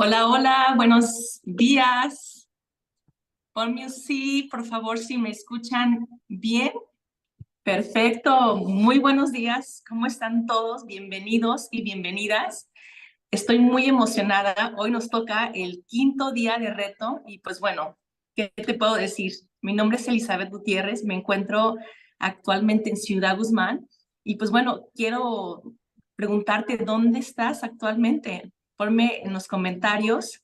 Hola, hola, buenos días. Ponme un sí, por favor, si me escuchan bien. Perfecto, muy buenos días. ¿Cómo están todos? Bienvenidos y bienvenidas. Estoy muy emocionada. Hoy nos toca el quinto día de reto y pues bueno, ¿qué te puedo decir? Mi nombre es Elizabeth Gutiérrez, me encuentro actualmente en Ciudad Guzmán y pues bueno, quiero preguntarte dónde estás actualmente. Ponme en los comentarios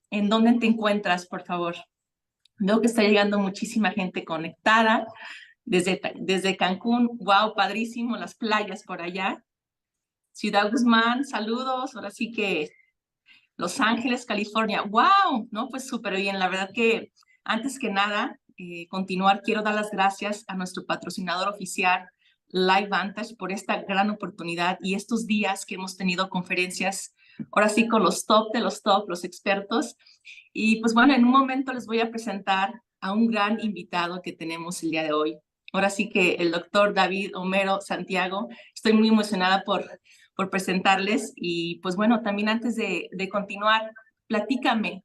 en dónde te encuentras, por favor. Veo que está llegando muchísima gente conectada desde Cancún. Wow, padrísimo, las playas por allá. Ciudad Guzmán, saludos. Ahora sí que Los Ángeles, California. ¡Wow! No, pues súper bien. La verdad que antes que nada, continuar, quiero dar las gracias a nuestro patrocinador oficial, Live Vantage, por esta gran oportunidad y estos días que hemos tenido conferencias, ahora sí con los top de los top, los expertos. Y pues bueno, en un momento les voy a presentar a un gran invitado que tenemos el día de hoy. Ahora sí que el doctor David Homero Santiago. Estoy muy emocionada por presentarles y pues bueno, también antes de continuar, platícame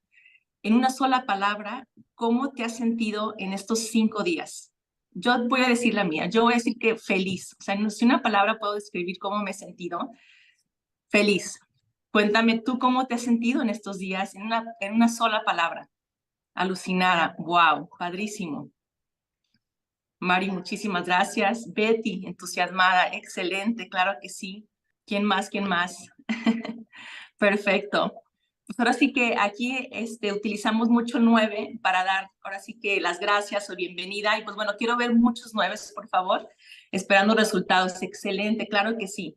en una sola palabra cómo te has sentido en estos 5 días. Yo voy a decir la mía, yo voy a decir que feliz, o sea, si una palabra puedo describir cómo me he sentido, feliz. Cuéntame tú cómo te has sentido en estos días en una sola palabra. Alucinada, wow, padrísimo. Mari, muchísimas gracias. Betty, entusiasmada, excelente, claro que sí. ¿Quién más? ¿Quién más? Perfecto. Pues ahora sí que aquí utilizamos mucho 9 para dar, ahora sí que las gracias o bienvenida. Y pues bueno, quiero ver muchos 9, por favor, esperando resultados. Excelente, claro que sí.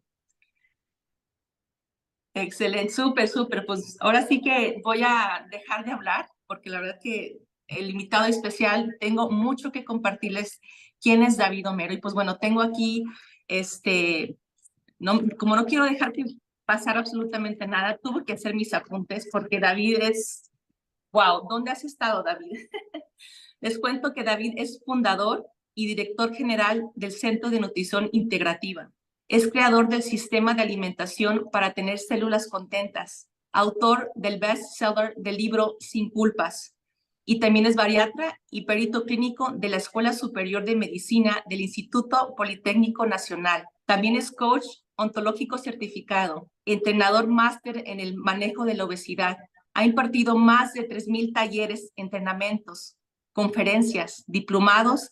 Excelente, súper, súper. Pues ahora sí que voy a dejar de hablar, porque la verdad que el invitado especial, tengo mucho que compartirles quién es David Homero. Y pues bueno, tengo aquí, no, como no quiero dejar que pasar absolutamente nada, tuve que hacer mis apuntes porque David es, wow, ¿dónde has estado, David? Les cuento que David es fundador y director general del Centro de Nutrición Integrativa. Es creador del sistema de alimentación para tener células contentas, autor del bestseller del libro Sin Culpas, y también es bariatra y perito clínico de la Escuela Superior de Medicina del Instituto Politécnico Nacional. También es coach ontológico certificado, entrenador máster en el manejo de la obesidad. Ha impartido más de 3,000 talleres, entrenamientos, conferencias, diplomados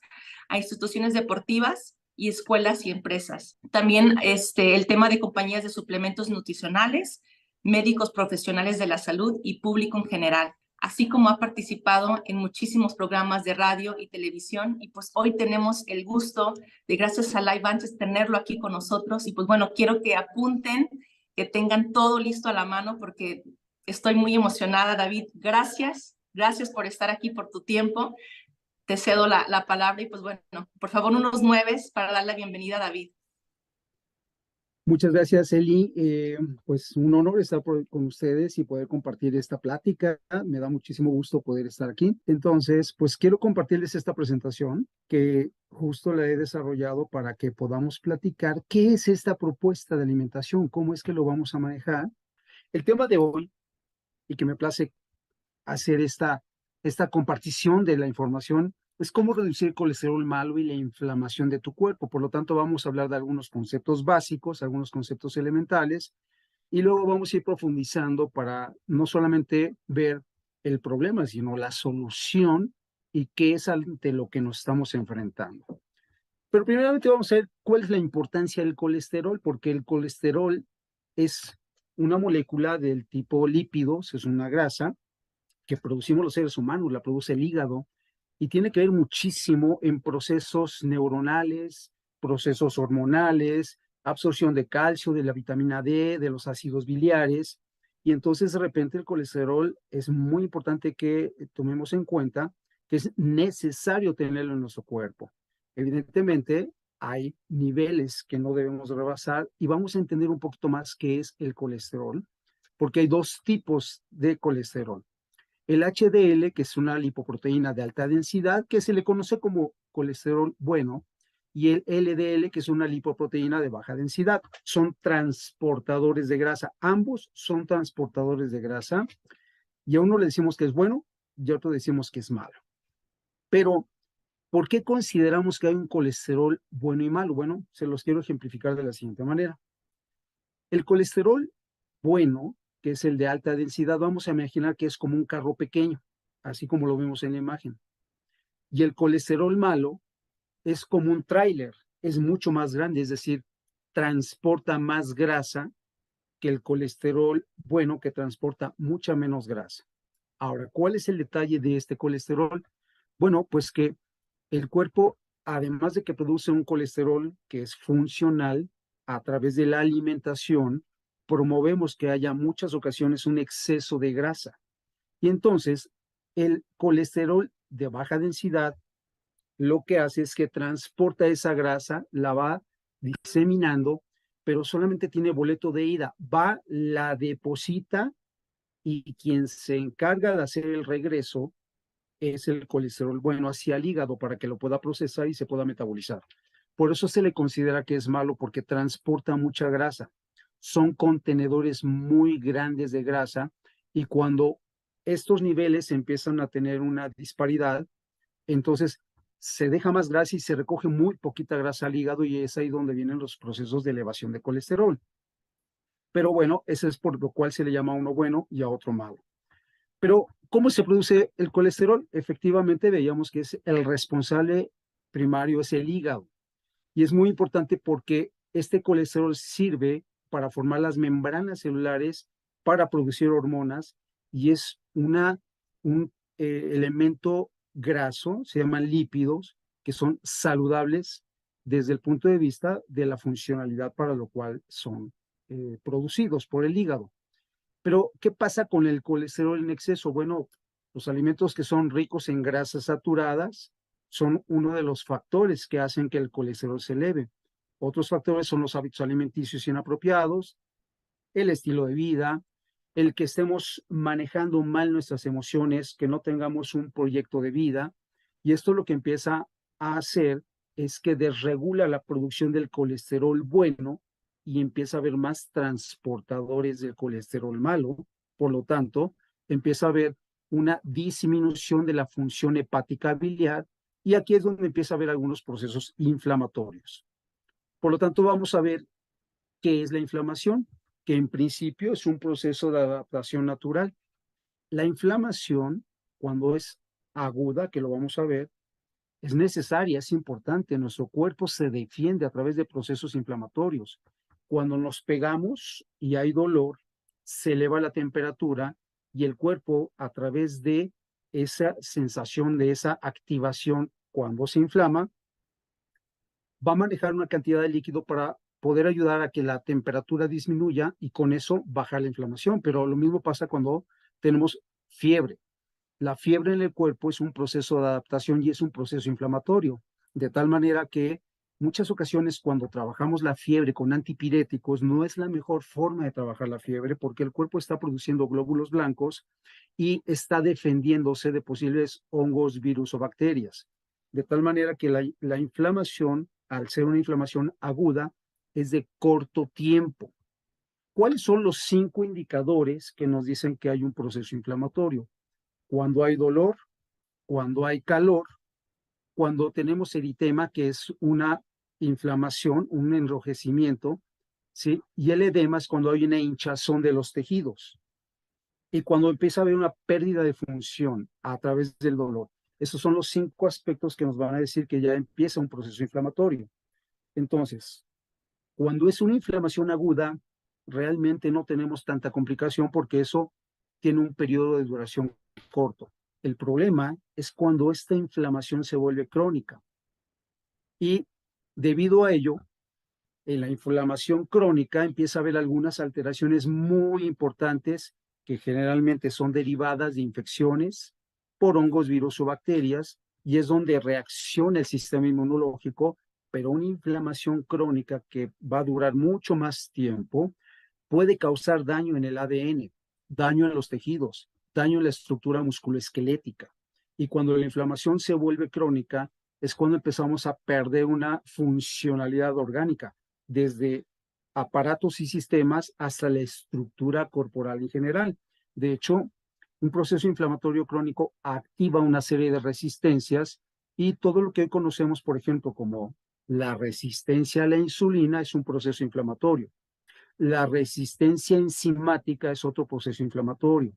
a instituciones deportivas y escuelas y empresas. También el tema de compañías de suplementos nutricionales, médicos profesionales de la salud y público en general, así como ha participado en muchísimos programas de radio y televisión. Y pues hoy tenemos el gusto de, gracias a Live Vantage, tenerlo aquí con nosotros. Y pues bueno, quiero que apunten, que tengan todo listo a la mano porque estoy muy emocionada. David, gracias. Gracias por estar aquí, por tu tiempo. Te cedo la palabra y pues bueno, por favor, unos 9 para dar la bienvenida a David. Muchas gracias, Eli. Pues un honor estar con ustedes y poder compartir esta plática. Me da muchísimo gusto poder estar aquí. Entonces, pues quiero compartirles esta presentación que justo la he desarrollado para que podamos platicar qué es esta propuesta de alimentación, cómo es que lo vamos a manejar. El tema de hoy, y que me place hacer esta compartición de la información, es cómo reducir el colesterol malo y la inflamación de tu cuerpo. Por lo tanto, vamos a hablar de algunos conceptos básicos, algunos conceptos elementales, y luego vamos a ir profundizando para no solamente ver el problema, sino la solución y qué es ante lo que nos estamos enfrentando. Pero primeramente vamos a ver cuál es la importancia del colesterol, porque el colesterol es una molécula del tipo lípidos, es una grasa, que producimos los seres humanos, la produce el hígado, y tiene que ver muchísimo en procesos neuronales, procesos hormonales, absorción de calcio, de la vitamina D, de los ácidos biliares, y entonces de repente el colesterol es muy importante que tomemos en cuenta que es necesario tenerlo en nuestro cuerpo. Evidentemente, hay niveles que no debemos rebasar y vamos a entender un poquito más qué es el colesterol, porque hay dos tipos de colesterol. El HDL, que es una lipoproteína de alta densidad, que se le conoce como colesterol bueno, y el LDL, que es una lipoproteína de baja densidad. Son transportadores de grasa. Ambos son transportadores de grasa. Y a uno le decimos que es bueno y a otro decimos que es malo. Pero, ¿por qué consideramos que hay un colesterol bueno y malo? Bueno, se los quiero ejemplificar de la siguiente manera. El colesterol bueno, que es el de alta densidad, vamos a imaginar que es como un carro pequeño, así como lo vemos en la imagen. Y el colesterol malo es como un tráiler, es mucho más grande, es decir, transporta más grasa que el colesterol bueno, que transporta mucha menos grasa. Ahora, ¿cuál es el detalle de este colesterol? Bueno, pues que el cuerpo, además de que produce un colesterol que es funcional a través de la alimentación, promovemos que haya muchas ocasiones un exceso de grasa. Y entonces, el colesterol de baja densidad lo que hace es que transporta esa grasa, la va diseminando, pero solamente tiene boleto de ida. Va, la deposita y quien se encarga de hacer el regreso es el colesterol bueno hacia el hígado para que lo pueda procesar y se pueda metabolizar. Por eso se le considera que es malo porque transporta mucha grasa. Son contenedores muy grandes de grasa y cuando estos niveles empiezan a tener una disparidad, entonces se deja más grasa y se recoge muy poquita grasa al hígado y es ahí donde vienen los procesos de elevación de colesterol. Pero bueno, eso es por lo cual se le llama a uno bueno y a otro malo. Pero, ¿cómo se produce el colesterol? Efectivamente, veíamos que es el responsable primario, es el hígado. Y es muy importante porque este colesterol sirve para formar las membranas celulares, para producir hormonas, y es un elemento graso, se llaman lípidos, que son saludables desde el punto de vista de la funcionalidad para lo cual son producidos por el hígado. Pero, ¿qué pasa con el colesterol en exceso? Bueno, los alimentos que son ricos en grasas saturadas son uno de los factores que hacen que el colesterol se eleve. Otros factores son los hábitos alimenticios inapropiados, el estilo de vida, el que estemos manejando mal nuestras emociones, que no tengamos un proyecto de vida. Y esto lo que empieza a hacer es que desregula la producción del colesterol bueno y empieza a haber más transportadores del colesterol malo. Por lo tanto, empieza a haber una disminución de la función hepática biliar y aquí es donde empieza a haber algunos procesos inflamatorios. Por lo tanto, vamos a ver qué es la inflamación, que en principio es un proceso de adaptación natural. La inflamación, cuando es aguda, que lo vamos a ver, es necesaria, es importante. Nuestro cuerpo se defiende a través de procesos inflamatorios. Cuando nos pegamos y hay dolor, se eleva la temperatura y el cuerpo, a través de esa sensación, de esa activación, cuando se inflama, va a manejar una cantidad de líquido para poder ayudar a que la temperatura disminuya y con eso bajar la inflamación. Pero lo mismo pasa cuando tenemos fiebre. La fiebre en el cuerpo es un proceso de adaptación y es un proceso inflamatorio, de tal manera que muchas ocasiones cuando trabajamos la fiebre con antipiréticos no es la mejor forma de trabajar la fiebre porque el cuerpo está produciendo glóbulos blancos y está defendiéndose de posibles hongos, virus o bacterias. De tal manera que la inflamación, al ser una inflamación aguda, es de corto tiempo. ¿Cuáles son los 5 indicadores que nos dicen que hay un proceso inflamatorio? Cuando hay dolor, cuando hay calor, cuando tenemos eritema, que es una inflamación, un enrojecimiento, ¿sí? Y el edema es cuando hay una hinchazón de los tejidos y cuando empieza a haber una pérdida de función a través del dolor. Esos son los 5 aspectos que nos van a decir que ya empieza un proceso inflamatorio. Entonces, cuando es una inflamación aguda, realmente no tenemos tanta complicación porque eso tiene un periodo de duración corto. El problema es cuando esta inflamación se vuelve crónica y debido a ello, en la inflamación crónica empieza a haber algunas alteraciones muy importantes que generalmente son derivadas de infecciones por hongos, virus o bacterias y es donde reacciona el sistema inmunológico, pero una inflamación crónica que va a durar mucho más tiempo puede causar daño en el ADN, daño en los tejidos, daño en la estructura musculoesquelética. Y cuando la inflamación se vuelve crónica, es cuando empezamos a perder una funcionalidad orgánica, desde aparatos y sistemas hasta la estructura corporal en general. De hecho, Un proceso inflamatorio crónico activa una serie de resistencias y todo lo que hoy conocemos, por ejemplo, como la resistencia a la insulina es un proceso inflamatorio. La resistencia enzimática es otro proceso inflamatorio.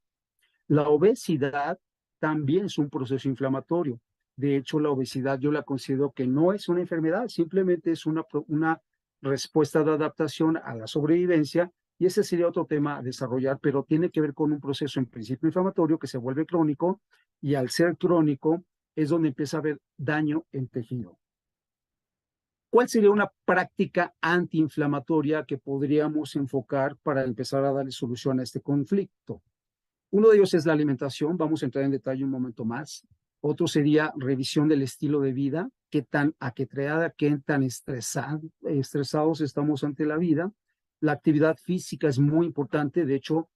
La obesidad también es un proceso inflamatorio. De hecho, la obesidad yo la considero que no es una enfermedad, simplemente es una respuesta de adaptación a la sobrevivencia y ese sería otro tema a desarrollar, pero tiene que ver con un proceso en principio inflamatorio que se vuelve crónico y al ser crónico es donde empieza a haber daño en tejido. ¿Cuál sería una práctica antiinflamatoria que podríamos enfocar para empezar a darle solución a este conflicto? Uno de ellos es la alimentación, vamos a entrar en detalle un momento más. Otro sería revisión del estilo de vida, qué tan ajetreada, qué tan estresados estamos ante la vida. La actividad física es muy importante, de hecho,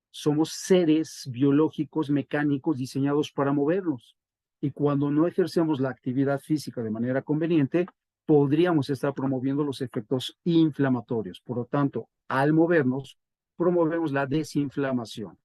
somos seres biológicos, mecánicos diseñados para movernos. Y cuando no ejercemos la actividad física de manera conveniente, podríamos estar promoviendo los efectos inflamatorios. Por lo tanto, al movernos, promovemos la desinflamación.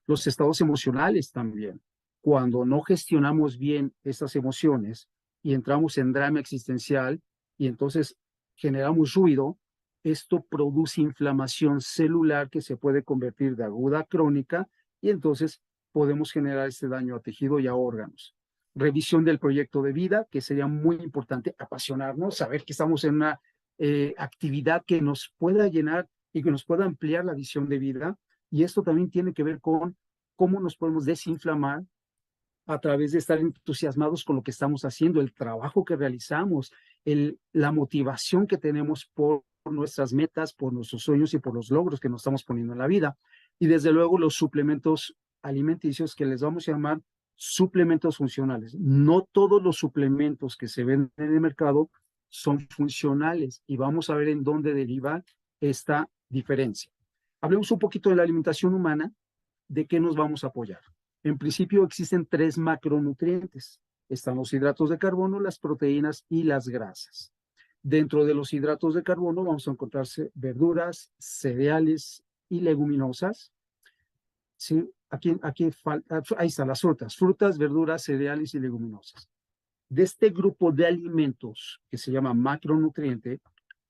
Los estados emocionales también. Cuando no gestionamos bien estas emociones y entramos en drama existencial y entonces generamos ruido, esto produce inflamación celular que se puede convertir de aguda a crónica y entonces podemos generar este daño a tejido y a órganos. Revisión del proyecto de vida, que sería muy importante apasionarnos, saber que estamos en una actividad que nos pueda llenar y que nos pueda ampliar la visión de vida. Y esto también tiene que ver con cómo nos podemos desinflamar a través de estar entusiasmados con lo que estamos haciendo, el trabajo que realizamos, la motivación que tenemos por nuestras metas, por nuestros sueños y por los logros que nos estamos poniendo en la vida. Y desde luego los suplementos alimenticios que les vamos a llamar suplementos funcionales. No todos los suplementos que se venden en el mercado son funcionales y vamos a ver en dónde deriva esta diferencia. Hablemos un poquito de la alimentación humana, de qué nos vamos a apoyar. En principio existen 3 macronutrientes. Están los hidratos de carbono, las proteínas y las grasas. Dentro de los hidratos de carbono vamos a encontrarse verduras, cereales y leguminosas. Sí, aquí falta, ahí están las frutas, verduras, cereales y leguminosas. De este grupo de alimentos que se llama macronutriente,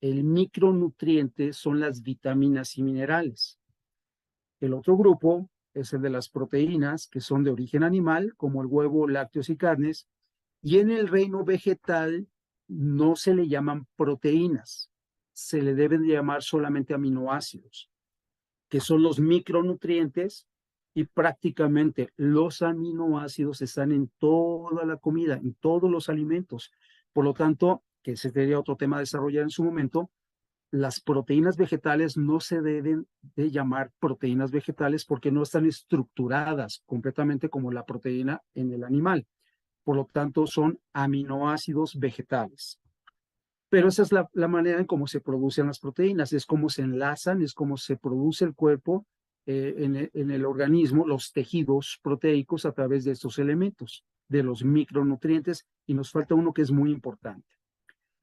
el micronutriente son las vitaminas y minerales. El otro grupo es el de las proteínas, que son de origen animal, como el huevo, lácteos y carnes. Y en el reino vegetal no se le llaman proteínas, se le deben llamar solamente aminoácidos, que son los micronutrientes y prácticamente los aminoácidos están en toda la comida, en todos los alimentos. Por lo tanto, que ese sería otro tema a desarrollar en su momento, las proteínas vegetales no se deben de llamar proteínas vegetales porque no están estructuradas completamente como la proteína en el animal. Por lo tanto, son aminoácidos vegetales. Pero esa es la manera en cómo se producen las proteínas, es cómo se enlazan, es cómo se produce el cuerpo en el organismo, los tejidos proteicos a través de estos elementos, de los micronutrientes, y nos falta uno que es muy importante.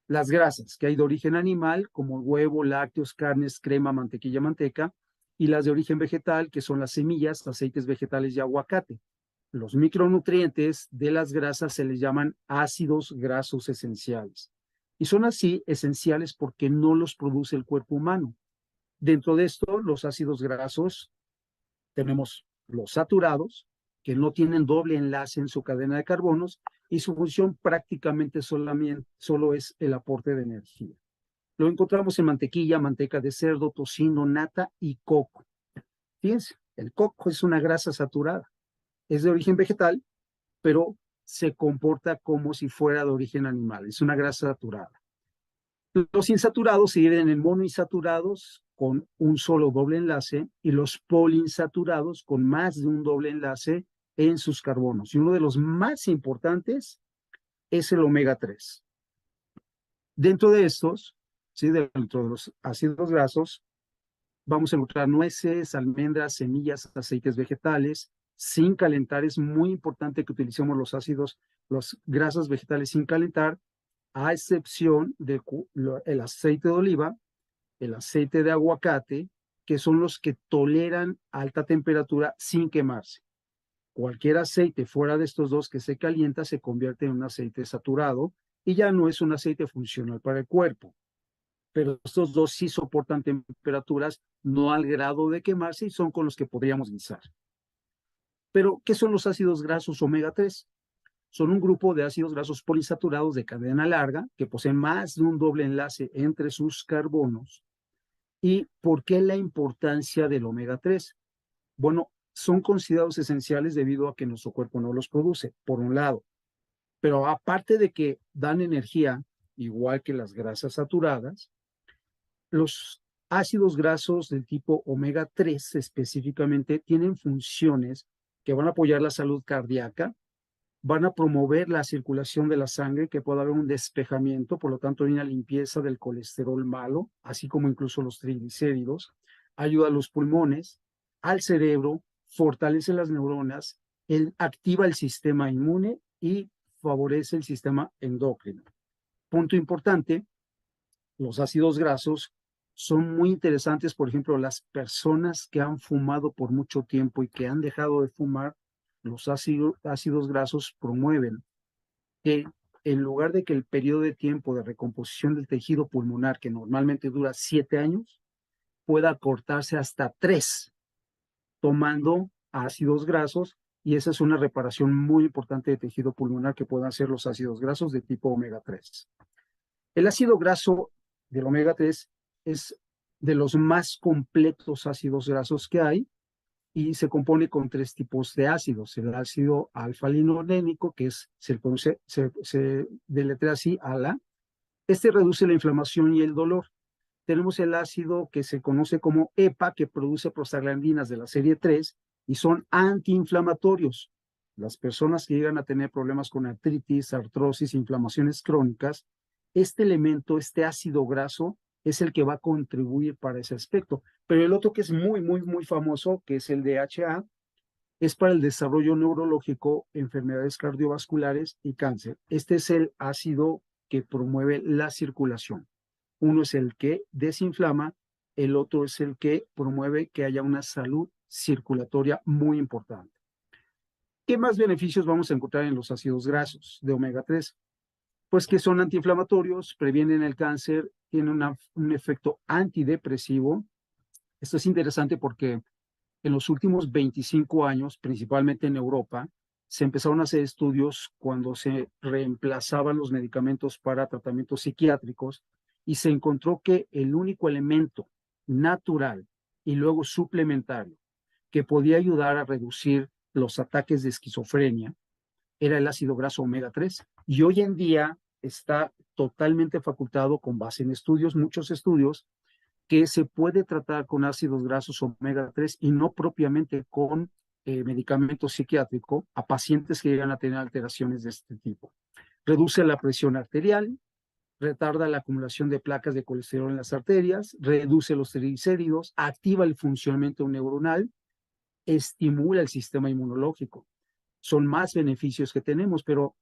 Las grasas, que hay de origen animal, como huevo, lácteos, carnes, crema, mantequilla, manteca, y las de origen vegetal, que son las semillas, aceites vegetales y aguacate. Los micronutrientes de las grasas se les llaman ácidos grasos esenciales. Y son así esenciales porque no los produce el cuerpo humano. Dentro de esto, los ácidos grasos, tenemos los saturados, que no tienen doble enlace en su cadena de carbonos, y su función prácticamente solo es el aporte de energía. Lo encontramos en mantequilla, manteca de cerdo, tocino, nata y coco. Fíjense, el coco es una grasa saturada. Es de origen vegetal, pero se comporta como si fuera de origen animal. Es una grasa saturada. Los insaturados se dividen en monoinsaturados con un solo doble enlace y los poliinsaturados con más de un doble enlace en sus carbonos. Y uno de los más importantes es el omega 3. Dentro de estos, ¿sí? Dentro de los ácidos grasos, vamos a encontrar nueces, almendras, semillas, aceites vegetales, sin calentar. Es muy importante que utilicemos los ácidos, las grasas vegetales sin calentar, a excepción del aceite de oliva, el aceite de aguacate, que son los que toleran alta temperatura sin quemarse. Cualquier aceite fuera de estos dos que se calienta se convierte en un aceite saturado y ya no es un aceite funcional para el cuerpo. Pero estos dos sí soportan temperaturas no al grado de quemarse y son con los que podríamos guisar. Pero, ¿qué son los ácidos grasos omega 3? Son un grupo de ácidos grasos poliinsaturados de cadena larga que poseen más de un doble enlace entre sus carbonos. ¿Y por qué la importancia del omega 3? Bueno, son considerados esenciales debido a que nuestro cuerpo no los produce, por un lado. Pero aparte de que dan energía, igual que las grasas saturadas, los ácidos grasos del tipo omega 3 específicamente tienen funciones que van a apoyar la salud cardíaca, van a promover la circulación de la sangre, que pueda haber un despejamiento, por lo tanto hay una limpieza del colesterol malo, así como incluso los triglicéridos, ayuda a los pulmones, al cerebro, fortalece las neuronas, activa el sistema inmune y favorece el sistema endocrino. Punto importante, los ácidos grasos son muy interesantes, por ejemplo, las personas que han fumado por mucho tiempo y que han dejado de fumar, los ácidos grasos promueven que en lugar de que el periodo de tiempo de recomposición del tejido pulmonar, que normalmente dura 7 años, pueda cortarse hasta 3, tomando ácidos grasos, y esa es una reparación muy importante de tejido pulmonar que puedan hacer los ácidos grasos de tipo omega 3. El ácido graso del omega 3 es de los más completos ácidos grasos que hay y se compone con 3 tipos de ácidos. El ácido alfa-linolénico, que se deletrea así, ALA. Este reduce la inflamación y el dolor. Tenemos el ácido que se conoce como EPA, que produce prostaglandinas de la serie 3 y son antiinflamatorios. Las personas que llegan a tener problemas con artritis, artrosis, inflamaciones crónicas, este elemento, este ácido graso, es el que va a contribuir para ese aspecto. Pero el otro que es muy famoso, que es el DHA, es para el desarrollo neurológico, enfermedades cardiovasculares y cáncer. Este es el ácido que promueve la circulación. Uno es el que desinflama, el otro es el que promueve que haya una salud circulatoria muy importante. ¿Qué más beneficios vamos a encontrar en los ácidos grasos de omega 3? Pues que son antiinflamatorios, previenen el cáncer, tienen un efecto antidepresivo. Esto es interesante porque en los últimos 25 años, principalmente en Europa, se empezaron a hacer estudios cuando se reemplazaban los medicamentos para tratamientos psiquiátricos y se encontró que el único elemento natural y luego suplementario que podía ayudar a reducir los ataques de esquizofrenia era el ácido graso omega 3. Y hoy en día está totalmente facultado con base en estudios, muchos estudios, que se puede tratar con ácidos grasos omega 3 y no propiamente con medicamento psiquiátrico a pacientes que llegan a tener alteraciones de este tipo. Reduce la presión arterial, retarda la acumulación de placas de colesterol en las arterias, reduce los triglicéridos, activa el funcionamiento neuronal, estimula el sistema inmunológico. Son más beneficios que tenemos, pero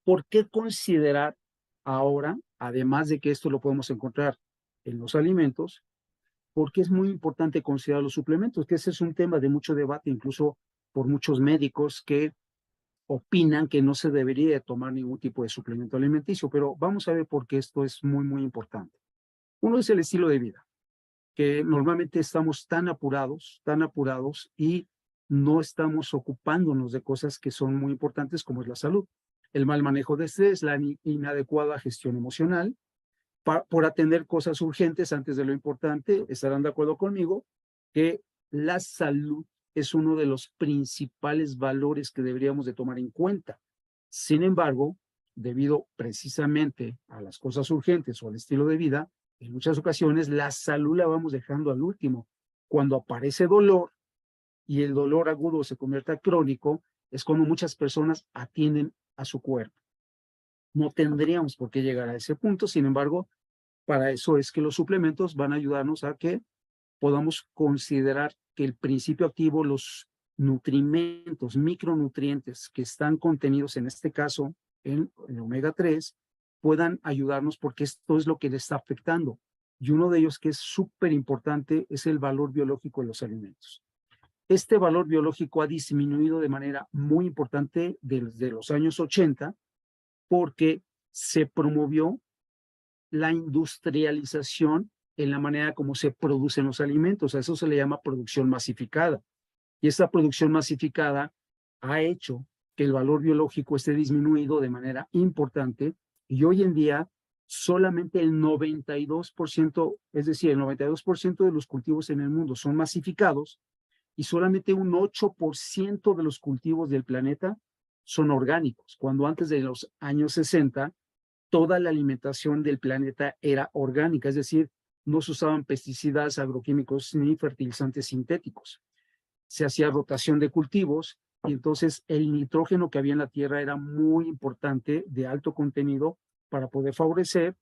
¿por qué considerar ahora, además de que esto lo podemos encontrar en los alimentos, porque es muy importante considerar los suplementos? Que ese es un tema de mucho debate, incluso por muchos médicos que opinan que no se debería tomar ningún tipo de suplemento alimenticio, pero vamos a ver por qué esto es muy importante. Uno es el estilo de vida, que normalmente estamos tan apurados y no estamos ocupándonos de cosas que son muy importantes como es la salud. El mal manejo de estrés, la inadecuada gestión emocional, por atender cosas urgentes antes de lo importante. Estarán de acuerdo conmigo que la salud es uno de los principales valores que deberíamos de tomar en cuenta. Sin embargo, debido precisamente a las cosas urgentes o al estilo de vida, en muchas ocasiones la salud la vamos dejando al último. Cuando aparece dolor y el dolor agudo se convierte en crónico, es cuando muchas personas atienden a su cuerpo. No tendríamos por qué llegar a ese punto, sin embargo, para eso es que los suplementos van a ayudarnos a que podamos considerar que el principio activo, los nutrimentos, micronutrientes que están contenidos en este caso en el omega 3, puedan ayudarnos porque esto es lo que le está afectando. Y uno de ellos que es súper importante es el valor biológico de los alimentos. este valor biológico ha disminuido de manera muy importante desde los años 80 porque se promovió la industrialización en la manera como se producen los alimentos. A eso se le llama producción masificada. Y esta producción masificada ha hecho que el valor biológico esté disminuido de manera importante y hoy en día solamente el 92%, es decir, el 92% de los cultivos en el mundo son masificados y solamente un 8% de los cultivos del planeta son orgánicos, cuando antes de los años 60 toda la alimentación del planeta era orgánica, es decir, no se usaban pesticidas, agroquímicos ni fertilizantes sintéticos. Se hacía rotación de cultivos y entonces el nitrógeno que había en la tierra era muy importante, de alto contenido, para poder favorecer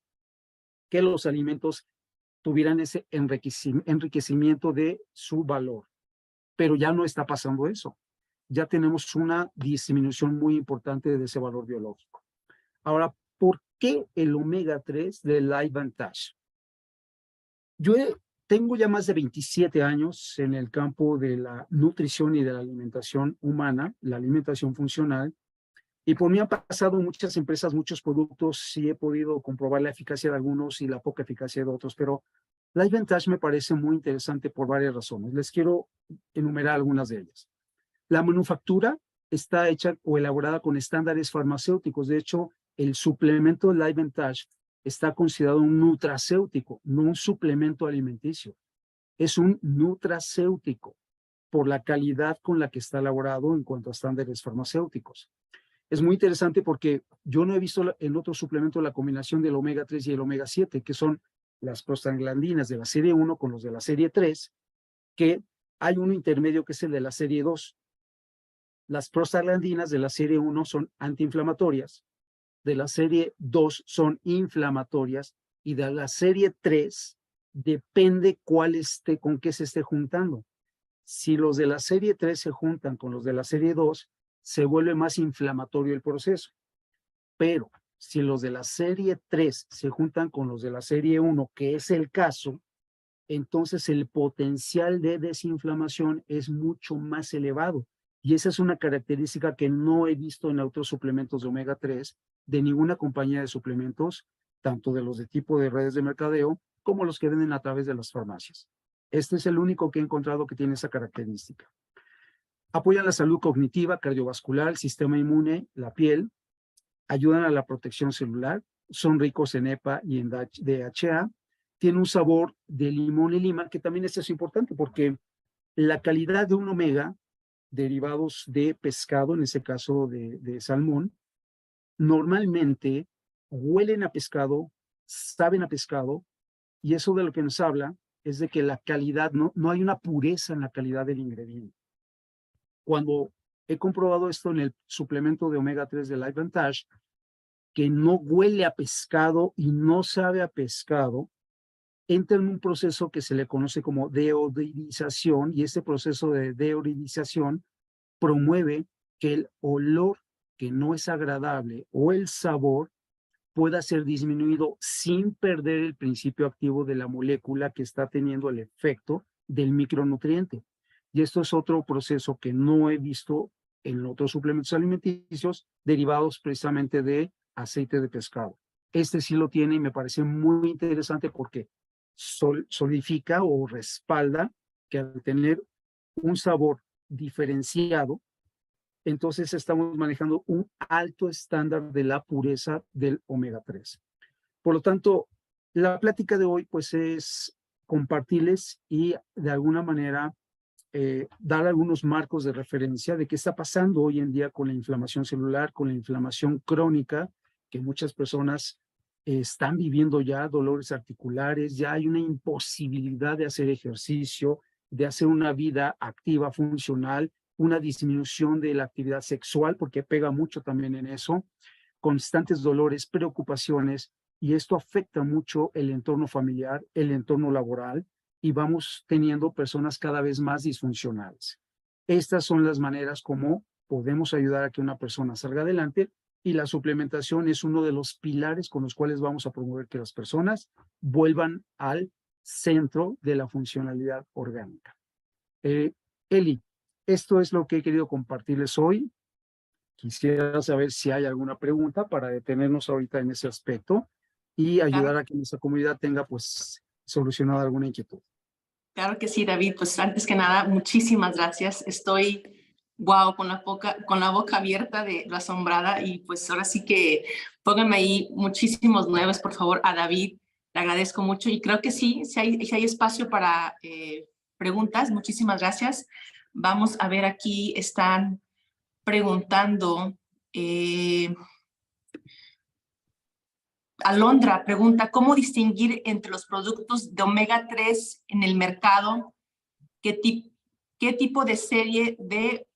que los alimentos tuvieran ese enriquecimiento de su valor. Pero ya no está pasando eso. Ya tenemos una disminución muy importante de ese valor biológico. Ahora, ¿por qué el omega 3 del LifeVantage? Yo tengo ya más de 27 años en el campo de la nutrición y de la alimentación humana, la alimentación funcional, y por mí han pasado muchas empresas, muchos productos, y he podido comprobar la eficacia de algunos y la poca eficacia de otros, pero LifeVantage me parece muy interesante por varias razones. Les quiero enumerar algunas de ellas. La manufactura está hecha o elaborada con estándares farmacéuticos. De hecho, el suplemento LifeVantage está considerado un nutracéutico, no un suplemento alimenticio. Es un nutracéutico por la calidad con la que está elaborado en cuanto a estándares farmacéuticos. Es muy interesante porque yo no he visto en otro suplemento la combinación del omega 3 y el omega 7, que son las prostaglandinas de la serie 1 con los de la serie 3, que hay uno intermedio que es el de la serie 2. Las prostaglandinas de la serie 1 son antiinflamatorias, de la serie 2 son inflamatorias y de la serie 3 depende con qué se esté juntando. Si los de la serie 3 se juntan con los de la serie 2, se vuelve más inflamatorio el proceso. Pero si los de la serie 3 se juntan con los de la serie 1, que es el caso, entonces el potencial de desinflamación es mucho más elevado. Y esa es una característica que no he visto en otros suplementos de omega 3 de ninguna compañía de suplementos, tanto de los de tipo de redes de mercadeo como los que venden a través de las farmacias. Este es el único que he encontrado que tiene esa característica. Apoyan la salud cognitiva, cardiovascular, el sistema inmune, la piel, ayudan a la protección celular, son ricos en EPA y en DHA, tiene un sabor de limón y lima, que también es importante porque la calidad de un omega, derivados de pescado, en ese caso de salmón, normalmente huelen a pescado, saben a pescado, y eso de lo que nos habla es de que la calidad, no hay una pureza en la calidad del ingrediente. Cuando he comprobado esto en el suplemento de omega 3 de LifeVantage, que no huele a pescado y no sabe a pescado, entra en un proceso que se le conoce como deodorización, y este proceso de deodorización promueve que el olor, que no es agradable, o el sabor pueda ser disminuido sin perder el principio activo de la molécula que está teniendo el efecto del micronutriente. Y esto es otro proceso que no he visto en otros suplementos alimenticios derivados precisamente de aceite de pescado. Este sí lo tiene y me parece muy interesante porque solidifica o respalda que al tener un sabor diferenciado, entonces estamos manejando un alto estándar de la pureza del omega 3. Por lo tanto, la plática de hoy pues es compartirles y de alguna manera dar algunos marcos de referencia de qué está pasando hoy en día con la inflamación celular, con la inflamación crónica, que muchas personas están viviendo ya, dolores articulares, ya hay una imposibilidad de hacer ejercicio, de hacer una vida activa, funcional, una disminución de la actividad sexual, porque pega mucho también en eso, constantes dolores, preocupaciones, y esto afecta mucho el entorno familiar, el entorno laboral, y vamos teniendo personas cada vez más disfuncionales. Estas son las maneras como podemos ayudar a que una persona salga adelante, y la suplementación es uno de los pilares con los cuales vamos a promover que las personas vuelvan al centro de la funcionalidad orgánica. Eli, esto es lo que he querido compartirles hoy. Quisiera saber si hay alguna pregunta para detenernos ahorita en ese aspecto y ayudar Claro, a que nuestra comunidad tenga pues solucionada alguna inquietud. claro que sí, David. Pues antes que nada, muchísimas gracias. Estoy, wow, con la boca abierta de lo asombrada y pues ahora sí que pónganme ahí muchísimos nuevos, por favor, a David. Le agradezco mucho y creo que sí, si hay espacio para preguntas, muchísimas gracias. Vamos a ver, aquí están preguntando. Eh, Alondra pregunta, ¿cómo distinguir entre los productos de omega 3 en el mercado? ¿Qué, qué tipo de serie de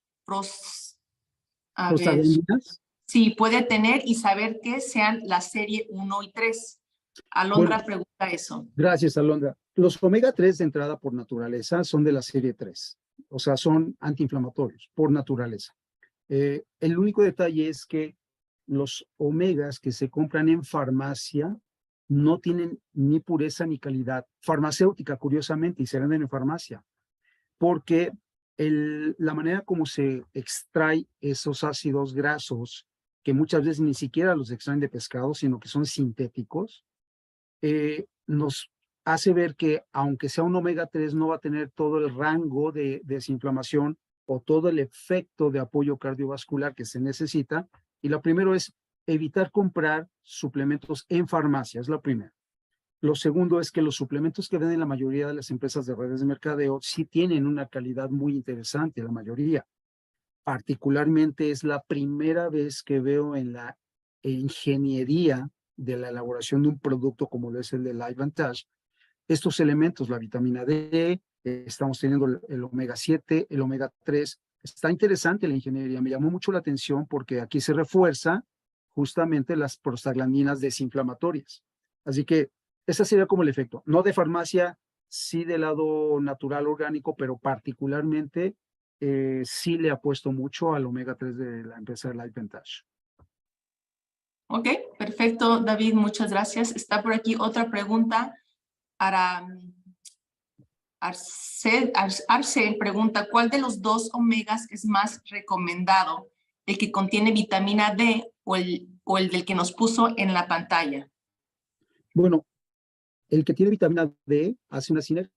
a ver, ¿Prostaglandinas? sí, puede tener y saber que sean la serie 1 y 3? Bueno, Alondra pregunta eso. gracias, Alondra. Los omega 3 de entrada por naturaleza son de la serie 3, o sea, son antiinflamatorios por naturaleza. El único detalle es que los omegas que se compran en farmacia no tienen ni pureza ni calidad farmacéutica, curiosamente, y se venden en farmacia, porque la manera como se extrae esos ácidos grasos, que muchas veces ni siquiera los extraen de pescado, sino que son sintéticos, nos hace ver que aunque sea un omega 3 no va a tener todo el rango de desinflamación o todo el efecto de apoyo cardiovascular que se necesita. Y lo primero es evitar comprar suplementos en farmacia, es la primera. Lo segundo es que los suplementos que venden la mayoría de las empresas de redes de mercadeo sí tienen una calidad muy interesante, la mayoría. Particularmente es la primera vez que veo en la ingeniería de la elaboración de un producto como lo es el de LifeVantage, estos elementos, la vitamina D, estamos teniendo el omega 7, el omega 3. Está interesante la ingeniería, me llamó mucho la atención porque aquí se refuerza justamente las prostaglandinas desinflamatorias. Así que ese sería como el efecto, no de farmacia, sí del lado natural orgánico, pero particularmente sí le apuesto mucho al omega 3 de la empresa de LifeVantage. Ok, perfecto, David, muchas gracias. Está por aquí otra pregunta para Arcel pregunta, ¿cuál de los dos omegas es más recomendado? ¿El que contiene vitamina D o el del que nos puso en la pantalla? Bueno, el que tiene vitamina D hace una sinergia.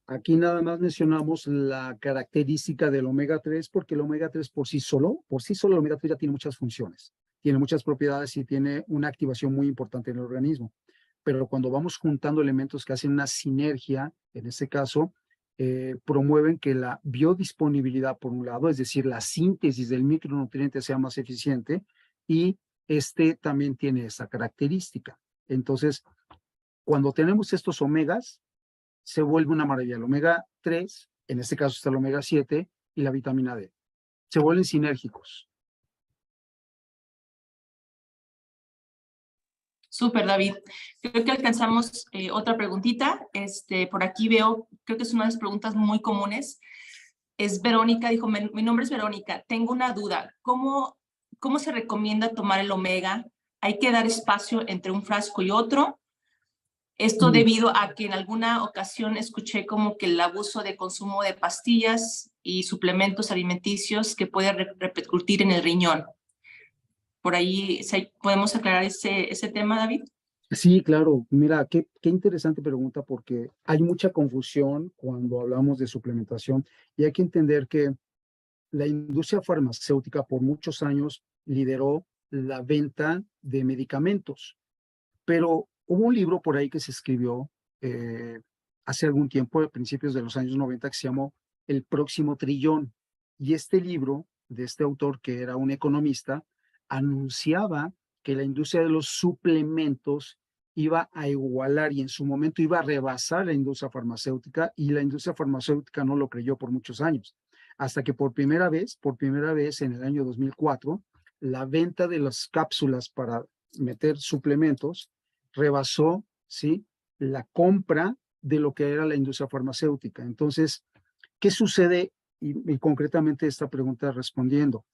Aquí nada más mencionamos la característica del omega 3 porque el omega 3 por sí solo el omega 3 ya tiene muchas funciones, tiene muchas propiedades y tiene una activación muy importante en el organismo. Pero cuando vamos juntando elementos que hacen una sinergia, en este caso, promueven que la biodisponibilidad, por un lado, es decir, la síntesis del micronutriente sea más eficiente y este también tiene esa característica. Entonces, cuando tenemos estos omegas, se vuelve una maravilla. El omega 3, en este caso está el omega 7 y la vitamina D. Se vuelven sinérgicos. Súper, David. Creo que alcanzamos otra preguntita. Por aquí veo, creo que es una de las preguntas muy comunes. Es Verónica, dijo, mi nombre es Verónica, tengo una duda. ¿Cómo se recomienda tomar el omega? ¿Hay que dar espacio entre un frasco y otro? Esto Y debido a que en alguna ocasión escuché como que el abuso de consumo de pastillas y suplementos alimenticios que puede repercutir en el riñón. Por ahí podemos aclarar ese tema, David. sí, claro, mira, qué interesante pregunta porque hay mucha confusión cuando hablamos de suplementación y hay que entender que la industria farmacéutica por muchos años lideró la venta de medicamentos, pero hubo un libro por ahí que se escribió hace algún tiempo, a principios de los años 90, que se llamó El próximo trillón. Y este libro de este autor, que era un economista, anunciaba que la industria de los suplementos iba a igualar y en su momento iba a rebasar la industria farmacéutica y la industria farmacéutica no lo creyó por muchos años, hasta que por primera vez en el año 2004, la venta de las cápsulas para meter suplementos rebasó, ¿sí?, la compra de lo que era la industria farmacéutica. Entonces, ¿qué sucede? Y concretamente esta pregunta respondiendo.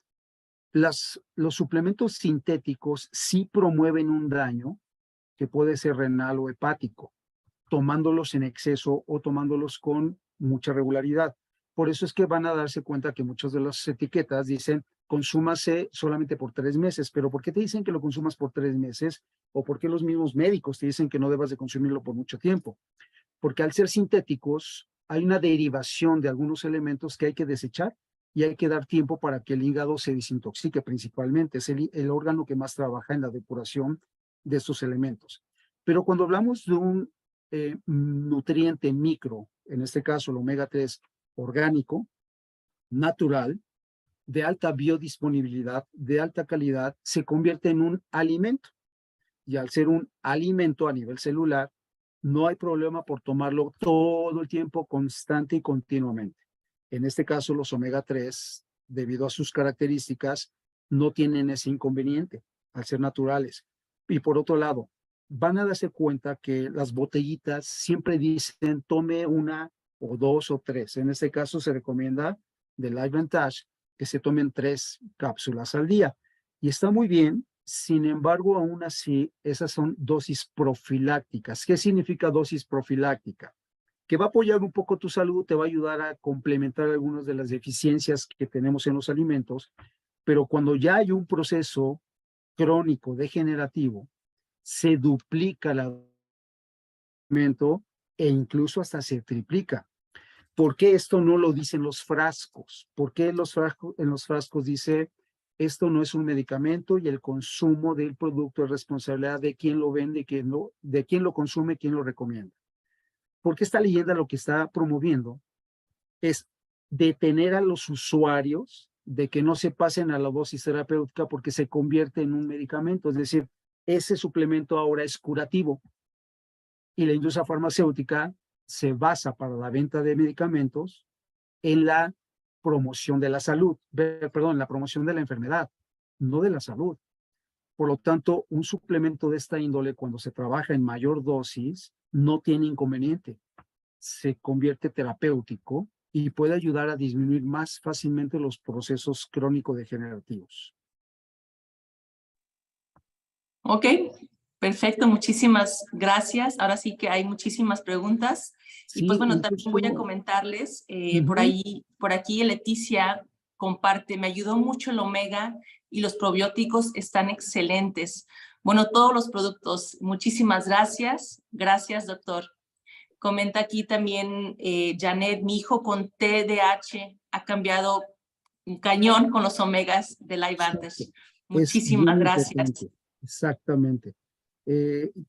Los suplementos sintéticos sí promueven un daño que puede ser renal o hepático, tomándolos en exceso o tomándolos con mucha regularidad. Por eso es que van a darse cuenta que muchas de las etiquetas dicen consúmase solamente por 3 meses, pero ¿por qué te dicen que lo consumas por 3 meses? ¿O por qué los mismos médicos te dicen que no debas de consumirlo por mucho tiempo? Porque al ser sintéticos hay una derivación de algunos elementos que hay que desechar y hay que dar tiempo para que el hígado se desintoxique principalmente. Es el órgano que más trabaja en la depuración de estos elementos. Pero cuando hablamos de un nutriente micro, en este caso el omega 3 orgánico, natural, de alta biodisponibilidad, de alta calidad, se convierte en un alimento. Y al ser un alimento a nivel celular, no hay problema por tomarlo todo el tiempo, constante y continuamente. En este caso, los omega 3, debido a sus características, no tienen ese inconveniente al ser naturales. Y por otro lado, van a darse cuenta que las botellitas siempre dicen tome una o dos o tres. En este caso se recomienda de Life Vantage que se tomen 3 cápsulas al día. Y está muy bien. Sin embargo, aún así, esas son dosis profilácticas. ¿Qué significa dosis profiláctica? Que va a apoyar un poco tu salud, te va a ayudar a complementar algunas de las deficiencias que tenemos en los alimentos, pero cuando ya hay un proceso crónico degenerativo, se duplica el alimento e incluso hasta se triplica. ¿Por qué esto no lo dicen los frascos? ¿Por qué en los frascos dice esto no es un medicamento y el consumo del producto es responsabilidad de quién lo vende, de quién lo consume, quién lo recomienda? Porque esta leyenda lo que está promoviendo es detener a los usuarios de que no se pasen a la dosis terapéutica porque se convierte en un medicamento. Es decir, ese suplemento ahora es curativo y la industria farmacéutica se basa para la venta de medicamentos en la promoción de la salud, perdón, la promoción de la enfermedad, no de la salud. Por lo tanto, un suplemento de esta índole, cuando se trabaja en mayor dosis, no tiene inconveniente. Se convierte terapéutico y puede ayudar a disminuir más fácilmente los procesos crónico-degenerativos. Ok, perfecto, muchísimas gracias. Ahora sí que hay muchísimas preguntas. Y pues Sí, bueno, también voy a incluso, comentarles, uh-huh. por aquí Leticia comparte, me ayudó mucho el omega y los probióticos están excelentes. Bueno, todos los productos, muchísimas gracias. Gracias, doctor. Comenta aquí también Janet, mi hijo con TDAH ha cambiado un cañón con los omegas de Live Exacto. Vantage. Es Muchísimas bien gracias. importante, exactamente.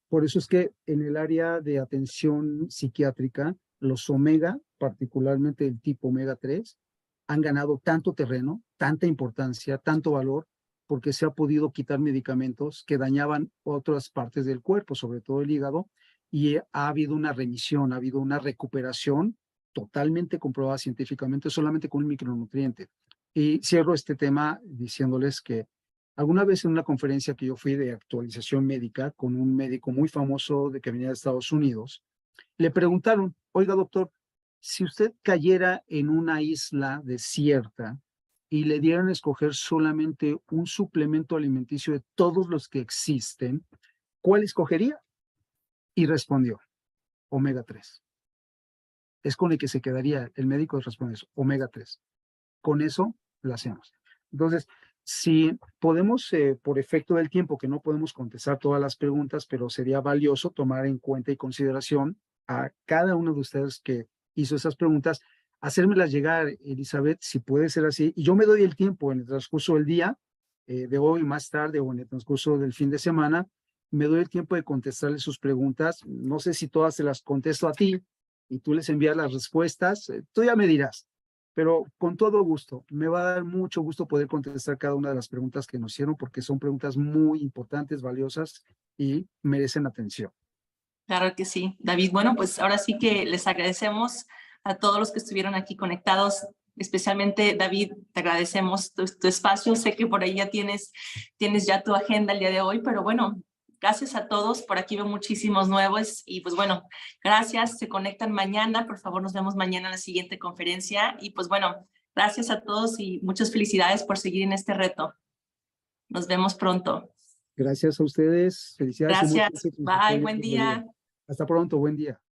Por eso es que en el área de atención psiquiátrica, los omega, particularmente el tipo omega 3, han ganado tanto terreno, tanta importancia, tanto valor, porque se ha podido quitar medicamentos que dañaban otras partes del cuerpo, sobre todo el hígado, y ha habido una remisión, ha habido una recuperación totalmente comprobada científicamente solamente con un micronutriente. Y cierro este tema diciéndoles que alguna vez en una conferencia que yo fui de actualización médica con un médico muy famoso de que venía de Estados Unidos, le preguntaron, oiga doctor, si usted cayera en una isla desierta y le dieran a escoger solamente un suplemento alimenticio de todos los que existen, ¿cuál escogería? Y respondió, omega 3. Es con el que se quedaría, el médico responde eso, omega 3. Con eso lo hacemos. Entonces, si podemos, por efecto del tiempo, que no podemos contestar todas las preguntas, pero sería valioso tomar en cuenta y consideración a cada uno de ustedes que hizo esas preguntas, hacérmelas llegar, Elizabeth, si puede ser así. Y yo me doy el tiempo en el transcurso del día, de hoy, más tarde o en el transcurso del fin de semana, me doy el tiempo de contestarles sus preguntas. No sé si todas se las contesto a ti y tú les envías las respuestas. Tú ya me dirás, pero con todo gusto. Me va a dar mucho gusto poder contestar cada una de las preguntas que nos hicieron porque son preguntas muy importantes, valiosas y merecen atención. Claro que sí, David. Bueno, pues ahora sí que les agradecemos a todos los que estuvieron aquí conectados, especialmente David, te agradecemos tu espacio. Sé que por ahí ya tienes ya tu agenda el día de hoy, pero bueno, gracias a todos. Por aquí veo muchísimos nuevos y pues bueno, gracias. Se conectan mañana. Por favor, nos vemos mañana en la siguiente conferencia. Y pues bueno, gracias a todos y muchas felicidades por seguir en este reto. Nos vemos pronto. Gracias a ustedes. Felicidades y mucho Gracias. éxito en su Bye. apoyo Buen por la vida. día. Hasta pronto. Buen día.